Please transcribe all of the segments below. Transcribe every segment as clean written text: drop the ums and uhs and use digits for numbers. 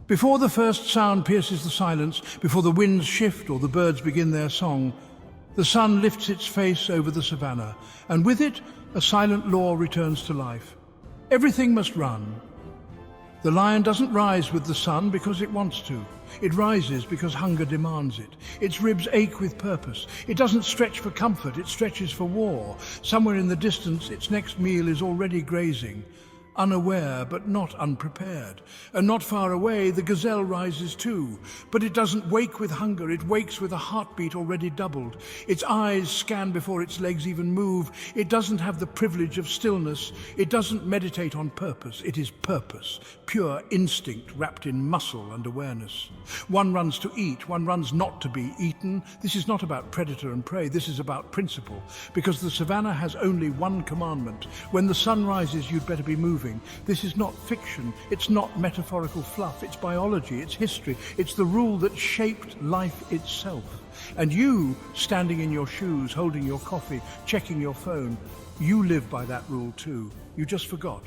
Before the first sound pierces the silence, before the winds shift or the birds begin their song, the sun lifts its face over the savannah, and with it, a silent law returns to life. Everything must run. The lion doesn't rise with the sun because it wants to. It rises because hunger demands it. Its ribs ache with purpose. It doesn't stretch for comfort, it stretches for war. Somewhere in the distance, its next meal is already grazing. Unaware but not unprepared. And not far away, the gazelle rises too. But it doesn't wake with hunger, it wakes with a heartbeat already doubled. Its eyes scan before its legs even move. It doesn't have the privilege of stillness. It doesn't meditate on purpose. It is purpose, pure instinct wrapped in muscle and awareness. One runs to eat, one runs not to be eaten. This is not about predator and prey, this is about principle. Because the savannah has only one commandment. When the sun rises, you'd better be moving. This is not fiction, it's not metaphorical fluff, it's biology, it's history, it's the rule that shaped life itself. And you, standing in your shoes, holding your coffee, checking your phone, you live by that rule too. You just forgot.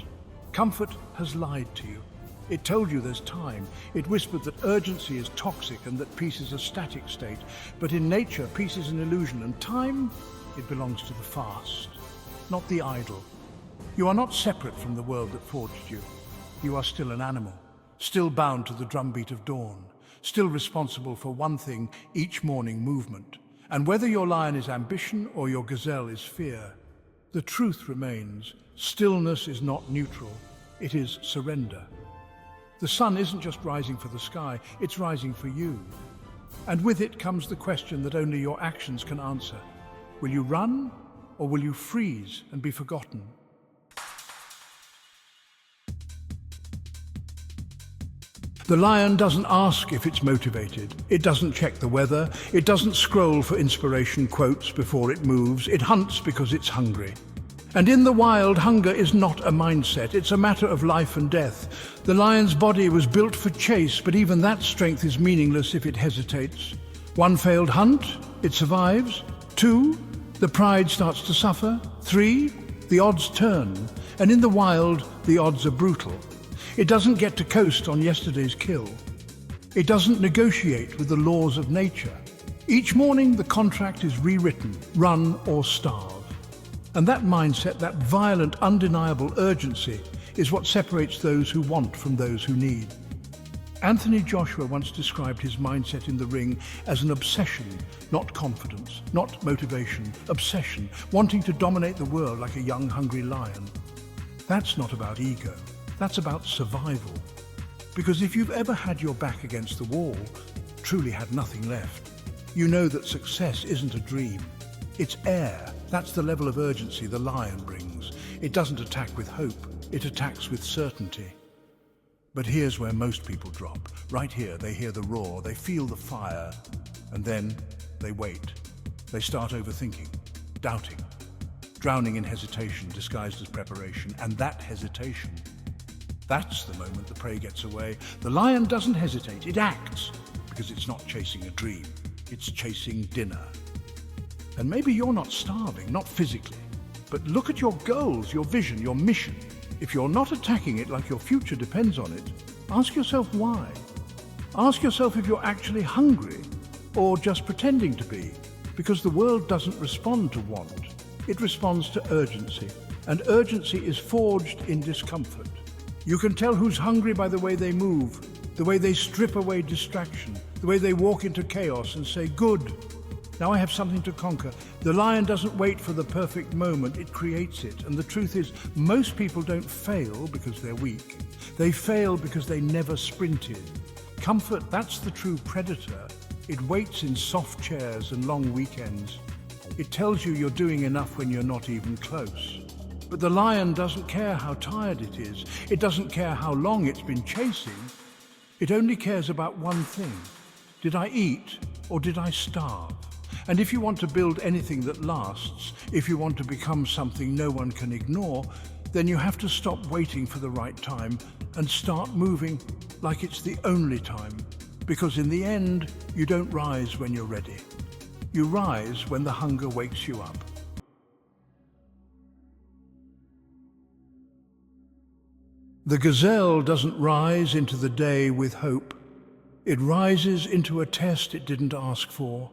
Comfort has lied to you. It told you there's time. It whispered that urgency is toxic and that peace is a static state. But in nature, peace is an illusion, and time, it belongs to the fast, not the idle. You are not separate from the world that forged you. You are still an animal, still bound to the drumbeat of dawn, still responsible for one thing each morning: movement. And whether your lion is ambition or your gazelle is fear, the truth remains: stillness is not neutral, it is surrender. The sun isn't just rising for the sky, it's rising for you. And with it comes the question that only your actions can answer. Will you run, or will you freeze and be forgotten? The lion doesn't ask if it's motivated. It doesn't check the weather. It doesn't scroll for inspiration quotes before it moves. It hunts because it's hungry. And in the wild, hunger is not a mindset. It's a matter of life and death. The lion's body was built for chase, but even that strength is meaningless if it hesitates. One failed hunt, it survives. Two, the pride starts to suffer. Three, the odds turn. And in the wild, the odds are brutal. It doesn't get to coast on yesterday's kill. It doesn't negotiate with the laws of nature. Each morning, the contract is rewritten: run or starve. And that mindset, that violent, undeniable urgency, is what separates those who want from those who need. Anthony Joshua once described his mindset in the ring as an obsession, not confidence, not motivation, obsession, wanting to dominate the world like a young, hungry lion. That's not about ego. That's about survival. Because if you've ever had your back against the wall, truly had nothing left, you know that success isn't a dream. It's air. That's the level of urgency the lion brings. It doesn't attack with hope, it attacks with certainty. But here's where most people drop. Right here, they hear the roar, they feel the fire, and then they wait. They start overthinking, doubting, drowning in hesitation disguised as preparation. And that hesitation, that's the moment the prey gets away. The lion doesn't hesitate, it acts, because it's not chasing a dream, it's chasing dinner. And maybe you're not starving, not physically, but look at your goals, your vision, your mission. If you're not attacking it like your future depends on it, ask yourself why. Ask yourself if you're actually hungry or just pretending to be, because the world doesn't respond to want, it responds to urgency, and urgency is forged in discomfort. You can tell who's hungry by the way they move, the way they strip away distraction, the way they walk into chaos and say, "Good, now I have something to conquer." The lion doesn't wait for the perfect moment, it creates it. And the truth is, most people don't fail because they're weak. They fail because they never sprinted. Comfort, that's the true predator. It waits in soft chairs and long weekends. It tells you you're doing enough when you're not even close. But the lion doesn't care how tired it is. It doesn't care how long it's been chasing. It only cares about one thing. Did I eat or did I starve? And if you want to build anything that lasts, if you want to become something no one can ignore, then you have to stop waiting for the right time and start moving like it's the only time. Because in the end, you don't rise when you're ready. You rise when the hunger wakes you up. The gazelle doesn't rise into the day with hope. It rises into a test it didn't ask for,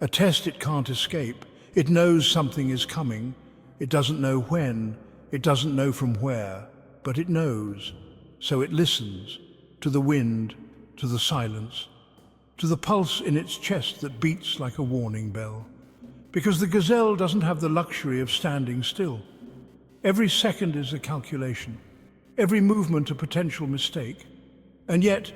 a test it can't escape. It knows something is coming. It doesn't know when, it doesn't know from where, but it knows. So it listens to the wind, to the silence, to the pulse in its chest that beats like a warning bell. Because the gazelle doesn't have the luxury of standing still. Every second is a calculation, every movement a potential mistake. And yet,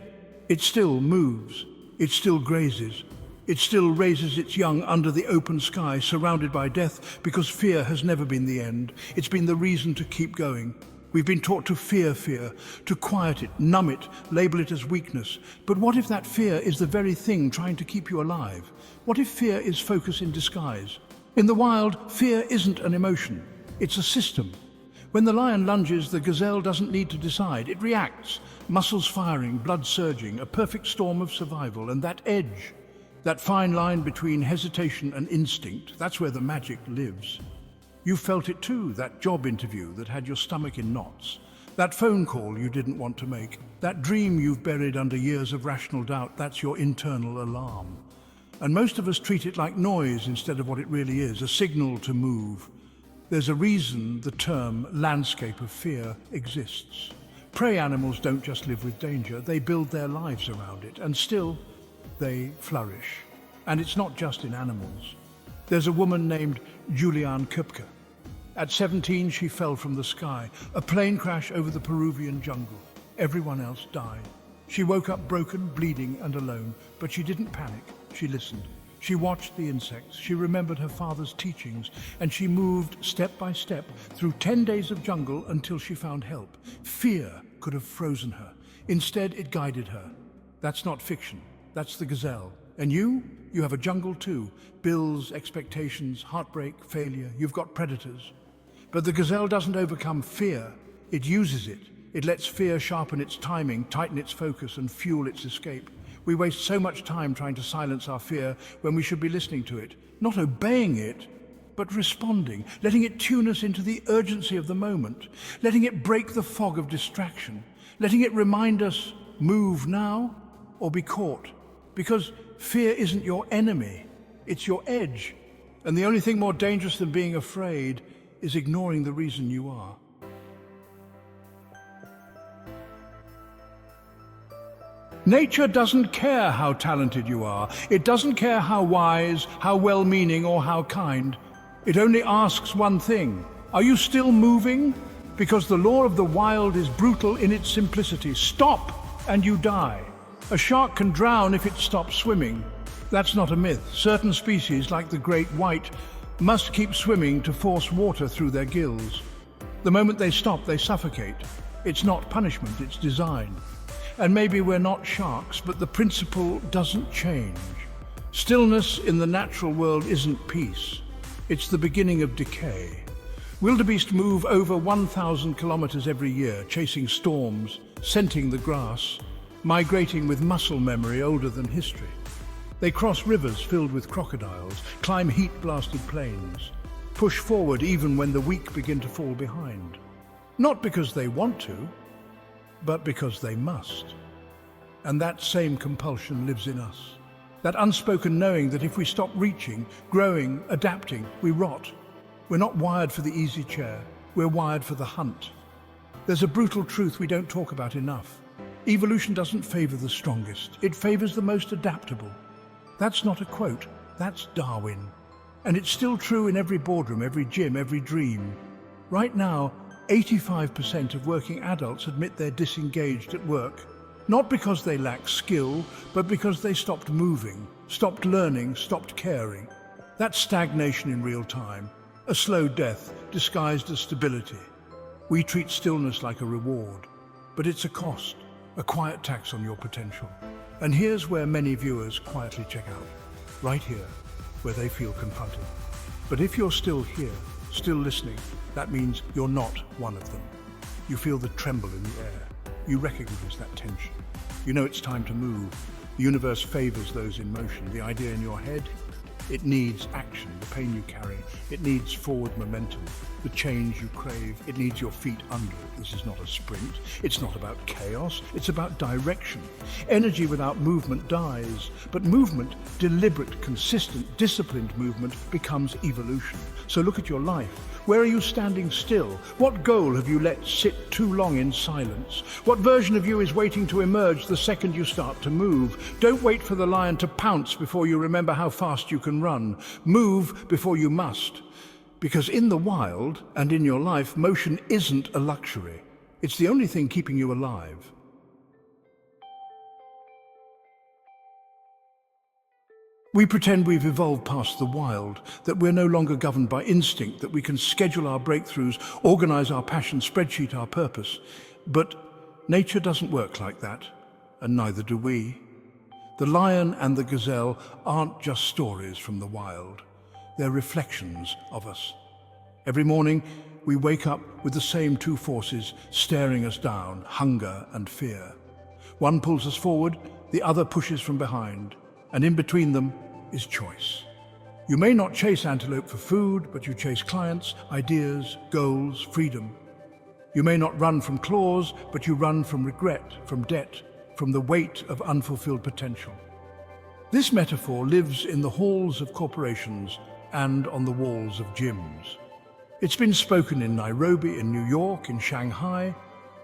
it still moves, it still grazes, it still raises its young under the open sky, surrounded by death, because fear has never been the end. It's been the reason to keep going. We've been taught to fear fear, to quiet it, numb it, label it as weakness. But what if that fear is the very thing trying to keep you alive? What if fear is focus in disguise? In the wild, fear isn't an emotion, it's a system. When the lion lunges, the gazelle doesn't need to decide. It reacts, muscles firing, blood surging, a perfect storm of survival. And that edge, that fine line between hesitation and instinct, that's where the magic lives. You felt it too, that job interview that had your stomach in knots, that phone call you didn't want to make, that dream you've buried under years of rational doubt, that's your internal alarm. And most of us treat it like noise instead of what it really is, a signal to move. There's a reason the term landscape of fear exists. Prey animals don't just live with danger, they build their lives around it, and still they flourish. And it's not just in animals. There's a woman named Juliane Köpke. At 17, she fell from the sky, a plane crash over the Peruvian jungle. Everyone else died. She woke up broken, bleeding, and alone, but she didn't panic. She listened. She watched the insects, she remembered her father's teachings, and she moved step by step through 10 days of jungle until she found help. Fear could have frozen her. Instead, it guided her. That's not fiction. That's the gazelle. And you have a jungle too. Bills, expectations, heartbreak, failure. You've got predators. But the gazelle doesn't overcome fear. It uses it. It lets fear sharpen its timing, tighten its focus, and fuel its escape. We waste so much time trying to silence our fear when we should be listening to it, not obeying it, but responding, letting it tune us into the urgency of the moment, letting it break the fog of distraction, letting it remind us, move now or be caught. Because fear isn't your enemy, it's your edge. And the only thing more dangerous than being afraid is ignoring the reason you are. Nature doesn't care how talented you are. It doesn't care how wise, how well-meaning, or how kind. It only asks one thing. Are you still moving? Because the law of the wild is brutal in its simplicity. Stop and you die. A shark can drown if it stops swimming. That's not a myth. Certain species, like the great white, must keep swimming to force water through their gills. The moment they stop, they suffocate. It's not punishment, it's design. And maybe we're not sharks, but the principle doesn't change. Stillness in the natural world isn't peace. It's the beginning of decay. Wildebeest move over 1,000 kilometers every year, chasing storms, scenting the grass, migrating with muscle memory older than history. They cross rivers filled with crocodiles, climb heat-blasted plains, push forward even when the weak begin to fall behind. Not because they want to, but because they must. And that same compulsion lives in us. That unspoken knowing that if we stop reaching, growing, adapting, we rot. We're not wired for the easy chair, we're wired for the hunt. There's a brutal truth we don't talk about enough. Evolution doesn't favor the strongest, it favors the most adaptable. That's not a quote, that's Darwin. And it's still true in every boardroom, every gym, every dream. Right now, 85% of working adults admit they're disengaged at work, not because they lack skill, but because they stopped moving, stopped learning, stopped caring. That's stagnation in real time, a slow death disguised as stability. We treat stillness like a reward, but it's a cost, a quiet tax on your potential. And here's where many viewers quietly check out, right here, where they feel confronted. But if you're still here, still listening, that means you're not one of them. You feel the tremble in the air. You recognize that tension. You know it's time to move. The universe favors those in motion. The idea in your head, It needs action, the pain you carry. It needs forward momentum, the change you crave. It needs your feet under it. This is not a sprint. It's not about chaos. It's about direction. Energy without movement dies, but movement, deliberate, consistent, disciplined movement, becomes evolution. So look at your life. Where are you standing still? What goal have you let sit too long in silence? What version of you is waiting to emerge the second you start to move? Don't wait for the lion to pounce before you remember how fast you can run. Move before you must. Because in the wild and in your life, motion isn't a luxury. It's the only thing keeping you alive. We pretend we've evolved past the wild, that we're no longer governed by instinct, that we can schedule our breakthroughs, organize our passion, spreadsheet our purpose. But nature doesn't work like that, and neither do we. The lion and the gazelle aren't just stories from the wild. They're reflections of us. Every morning, we wake up with the same two forces staring us down, hunger and fear. One pulls us forward, the other pushes from behind, and in between them is choice. You may not chase antelope for food, but you chase clients, ideas, goals, freedom. You may not run from claws, but you run from regret, from debt, from the weight of unfulfilled potential. This metaphor lives in the halls of corporations and on the walls of gyms. It's been spoken in Nairobi, in New York, in Shanghai,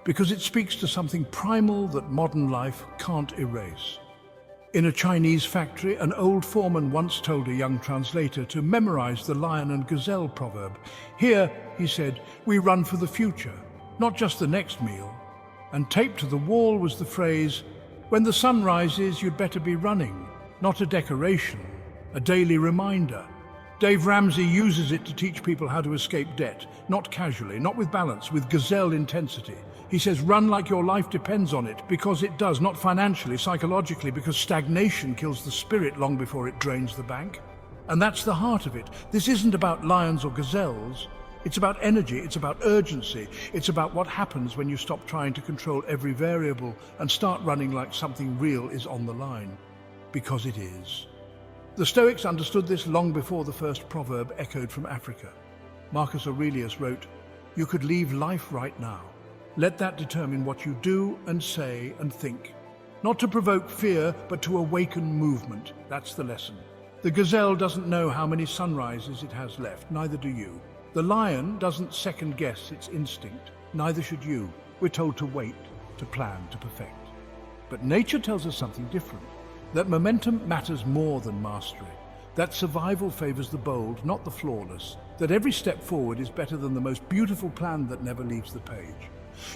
because it speaks to something primal that modern life can't erase. In a Chinese factory, an old foreman once told a young translator to memorize the lion and gazelle proverb. Here, he said, we run for the future, not just the next meal. And taped to the wall was the phrase, when the sun rises, you'd better be running, not a decoration, a daily reminder. Dave Ramsey uses it to teach people how to escape debt, not casually, not with balance, with gazelle intensity. He says, run like your life depends on it, because it does, not financially, psychologically, because stagnation kills the spirit long before it drains the bank. And that's the heart of it. This isn't about lions or gazelles. It's about energy, it's about urgency, it's about what happens when you stop trying to control every variable and start running like something real is on the line. Because it is. The Stoics understood this long before the first proverb echoed from Africa. Marcus Aurelius wrote, you could leave life right now. Let that determine what you do and say and think. Not to provoke fear, but to awaken movement. That's the lesson. The gazelle doesn't know how many sunrises it has left, neither do you. The lion doesn't second guess its instinct, neither should you. We're told to wait, to plan, to perfect. But nature tells us something different, that momentum matters more than mastery, that survival favors the bold, not the flawless, that every step forward is better than the most beautiful plan that never leaves the page.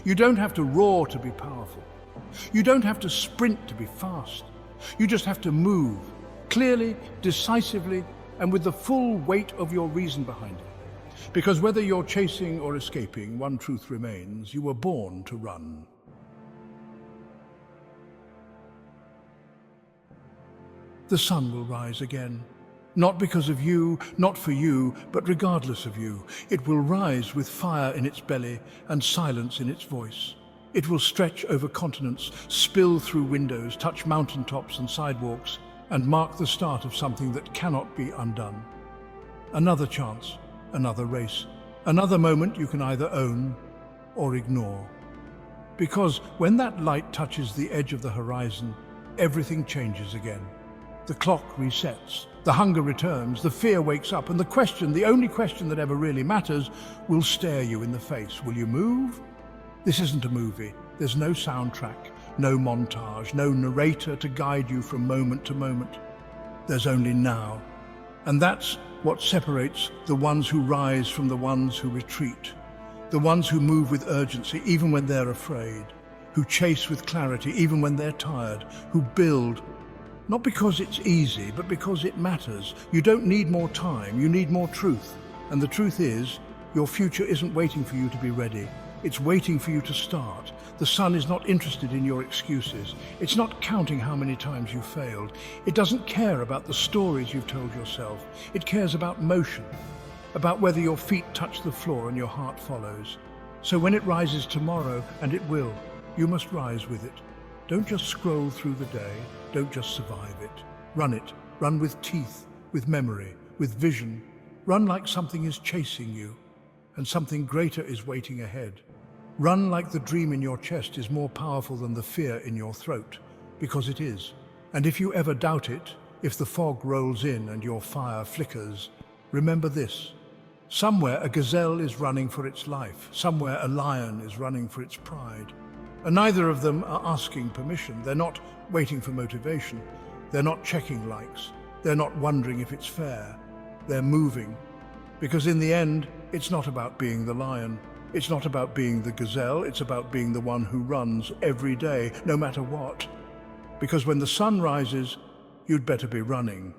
You don't have to roar to be powerful. You don't have to sprint to be fast. You just have to move, clearly, decisively, and with the full weight of your reason behind it. Because whether you're chasing or escaping, one truth remains: you were born to run. The sun will rise again. Not because of you, not for you, but regardless of you. It will rise with fire in its belly and silence in its voice. It will stretch over continents, spill through windows, touch mountaintops and sidewalks, and mark the start of something that cannot be undone. Another chance, another race, another moment you can either own or ignore. Because when that light touches the edge of the horizon, everything changes again. The clock resets, the hunger returns, the fear wakes up, and the question, the only question that ever really matters, will stare you in the face. Will you move? This isn't a movie. There's no soundtrack, no montage, no narrator to guide you from moment to moment. There's only now. And that's what separates the ones who rise from the ones who retreat, the ones who move with urgency even when they're afraid, who chase with clarity even when they're tired, who build not because it's easy, but because it matters. You don't need more time, you need more truth. And the truth is, your future isn't waiting for you to be ready. It's waiting for you to start. The sun is not interested in your excuses. It's not counting how many times you failed. It doesn't care about the stories you've told yourself. It cares about motion, about whether your feet touch the floor and your heart follows. So when it rises tomorrow, and it will, you must rise with it. Don't just scroll through the day. Don't just survive it. Run with teeth, with memory, with vision. Run like something is chasing you, and something greater is waiting ahead. Run like the dream in your chest is more powerful than the fear in your throat, because it is. And if you ever doubt it, if the fog rolls in and your fire flickers, remember this. Somewhere a gazelle is running for its life. Somewhere a lion is running for its pride. And neither of them are asking permission. They're not waiting for motivation. They're not checking likes. They're not wondering if it's fair. They're moving. Because in the end, it's not about being the lion. It's not about being the gazelle. It's about being the one who runs every day, no matter what. Because when the sun rises, you'd better be running.